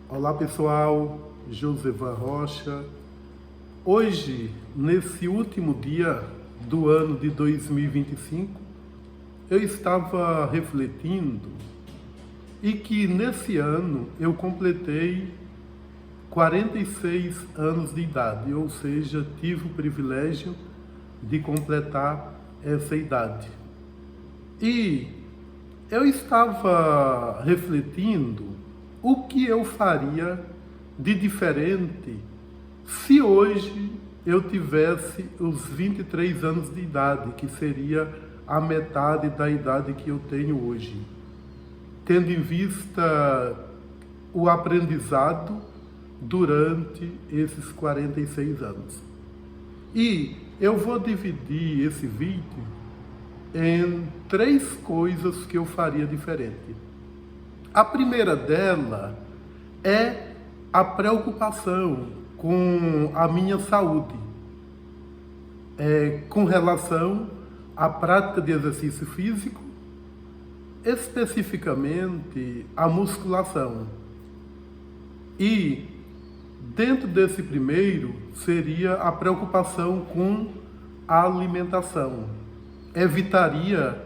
Olá pessoal, Josevan Rocha. Hoje, nesse último dia do ano de 2025, eu estava refletindo e que nesse ano eu completei 46 anos de idade, ou seja, tive o privilégio de completar essa idade. E eu estava refletindo o que eu faria de diferente se hoje eu tivesse os 23 anos de idade, que seria a metade da idade que eu tenho hoje, tendo em vista o aprendizado durante esses 46 anos. E eu vou dividir esse vídeo em 3 coisas que eu faria diferente. A primeira dela é a preocupação com a minha saúde, com relação à prática de exercício físico, especificamente a musculação. E dentro desse primeiro seria a preocupação com a alimentação. Evitaria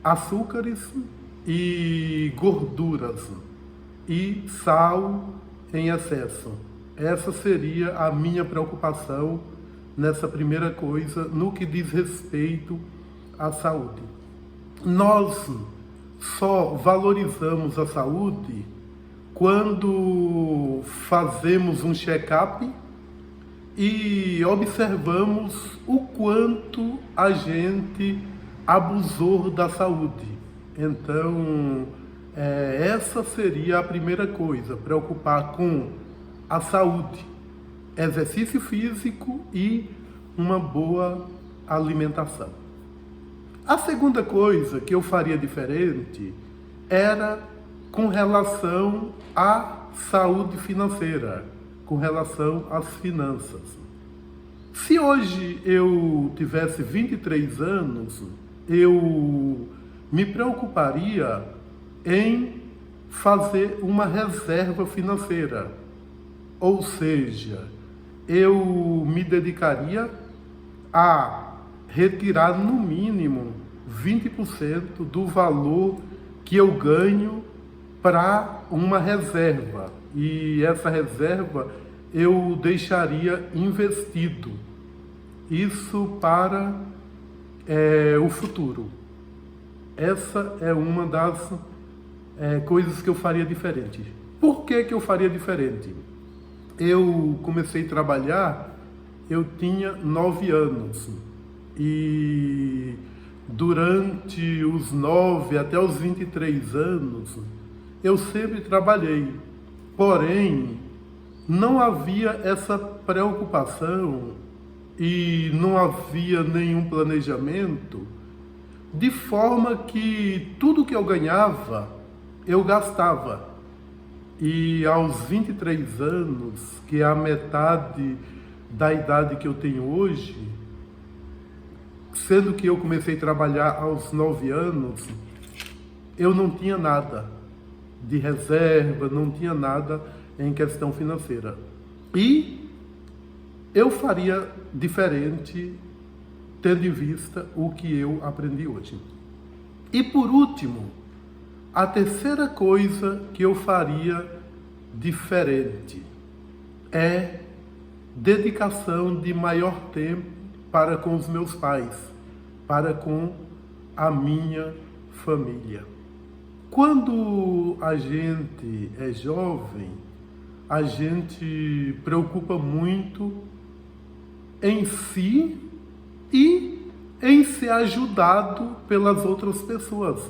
açúcares e gorduras e sal em excesso. Essa seria a minha preocupação nessa primeira coisa, no que diz respeito à saúde. Nós só valorizamos a saúde quando fazemos um check-up e observamos o quanto a gente abusou da saúde. Então, essa seria a primeira coisa, preocupar com a saúde, exercício físico e uma boa alimentação. A segunda coisa que eu faria diferente era com relação à saúde financeira, com relação às finanças. Se hoje eu tivesse 23 anos, eu me preocuparia em fazer uma reserva financeira. Ou seja, eu me dedicaria a retirar no mínimo 20% do valor que eu ganho para uma reserva. E essa reserva eu deixaria investido. Isso para o futuro. Essa é uma das coisas que eu faria diferente. Por que eu faria diferente? Eu comecei a trabalhar, eu tinha 9 anos. E durante os 9 até os 23 anos, eu sempre trabalhei. Porém, não havia essa preocupação e não havia nenhum planejamento, de forma que tudo que eu ganhava, eu gastava. E aos 23 anos, que é a metade da idade que eu tenho hoje, sendo que eu comecei a trabalhar aos 9 anos, eu não tinha nada de reserva, não tinha nada em questão financeira. E eu faria diferente, tendo em vista o que eu aprendi hoje. E por último, a terceira coisa que eu faria diferente é dedicação de maior tempo para com os meus pais, para com a minha família. Quando a gente é jovem, a gente preocupa muito em si e em ser ajudado pelas outras pessoas.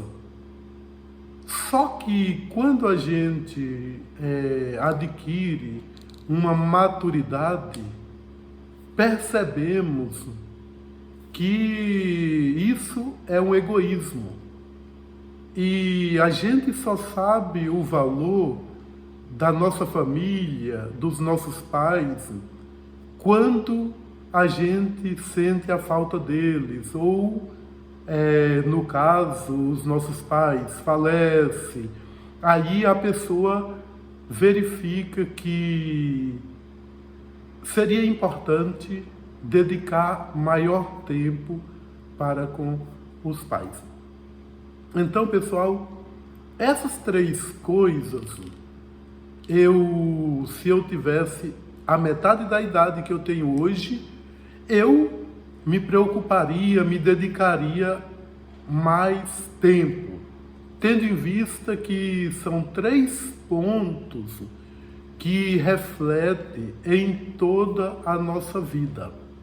Só que quando a gente adquire uma maturidade, percebemos que isso é um egoísmo. E a gente só sabe o valor da nossa família, dos nossos pais, quando a gente sente a falta deles, ou no caso, os nossos pais falecem, aí a pessoa verifica que seria importante dedicar maior tempo para com os pais. Então, pessoal, essas 3 coisas, se eu tivesse a metade da idade que eu tenho hoje, eu me preocuparia, me dedicaria mais tempo, tendo em vista que são 3 pontos que refletem em toda a nossa vida.